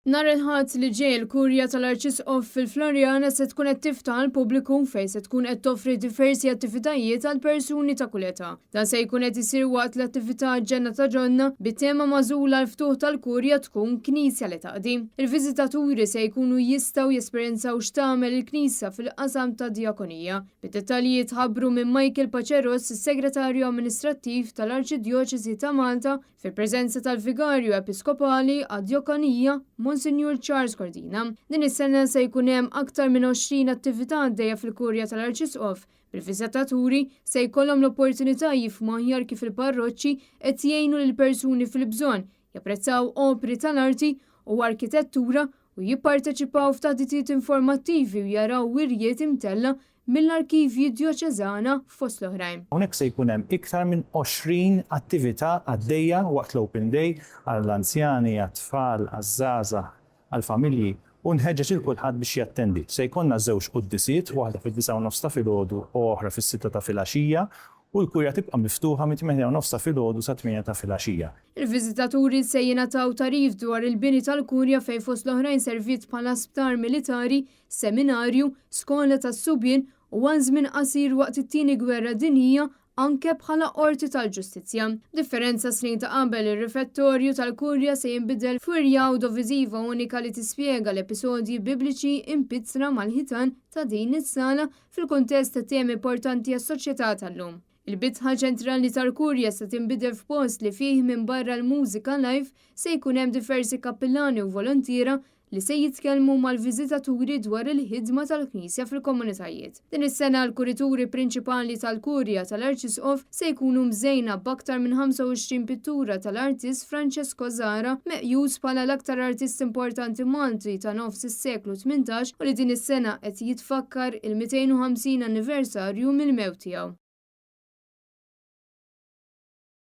Nhar il-Ħadd li ġej il-Kurja tal-Arċisqof fil-Florjana se tkun qed tiftaħ għall pubbliku fejn se tkun qed toffri diversi attivitajiet għal persuni ta' kull età. Dan se jkun qed isir waqt l-attività ġenna ta' ġonna bit-tema magħżula l-ftuħ tal-Kurja tkun Knisja li taqdi. Il-viżitaturi se jkunu jistgħu jesperjenzaw x'tagħmel il-Knisja fil-qasam ta' Djakonija. Bid-dettalji jitħabbru minn Michael Paceros, is-Segretarju Amministrattiv tal-Arċidjoċesi ta' Malta, fil-preżenza tal-Vigarju Episkopali għad-Djakonija Monsignor Charles Cordina. Din is-sena se jkun hemm aktar minn 20 attività għaddejja fil-Kurja tal-Arċisqof. Il-viżitaturi se jkollhom l-opportunità jifhmu aħjar kif il-parroċċi qed jgħinu lil persuni fil-bżonn, japprezzaw opri tal-arti u arkitettura u jipparteċipaw f'taħditiet informattivi u jaraw wirjiet imtella mill-arkivji djoċeżana fost l-oħrajn. Hawnhekk se jkun hemm iktar minn 20 attività għaddejja waqt l-Open Day għall-anzjani, għat-tfal, għaż-żgħażagħ, għall-familji u nħeġġeġ il kulħadd biex jattendi. Se jkollna żewġ qudiesiet, waħda fid-9:30 ta' filgħodu u oħra fis-6 ta' filgħaxija, u l-kurja tibqa' miftuħa mit-8:30 ta' filgħodu sa 8 ta' filgħaxija. Il-viżitaturi se jingħataw tarif dwar il-bini tal-Kurja fejn fost l-oħrajn servit bħala sptar militari, seminarju, skola tas-subien u għal żmien qasir waqt it-tieni gwerra dinjija anke bħala qorti tal-ġustizzja. Differenza snin ta' qabel ir-rifettorju tal-Kurja se jinbidel f'wirja audiovisiva unika li tispjega l-episodji bibliċi impizzra mal-ħitan ta' din is-sala fil-kuntest ta' temi importanti għas-soċjetà tal-lum. Il-bitħa ċentrali tal-Kurja se tinbidel f'post li fih minn barra l-mużika live se jkun hemm diversi kappillani u volontiera li se jitkellmu mal-viżitaturi dwar il-ħidma tal-Knisja fil-komunitajiet. Din is-sena l-kurituri prinċipali tal-Kurja tal-Arċisqof se jkunu mżejna b'aktar minn 25 pittura tal-artist Francesco Zara, meqjus bħala l-aktar artist importanti Malti ta' nofs is-seklu 18 u li din is-sena qed jitfakkar il-250 anniversarju mill-mewt tiegħu.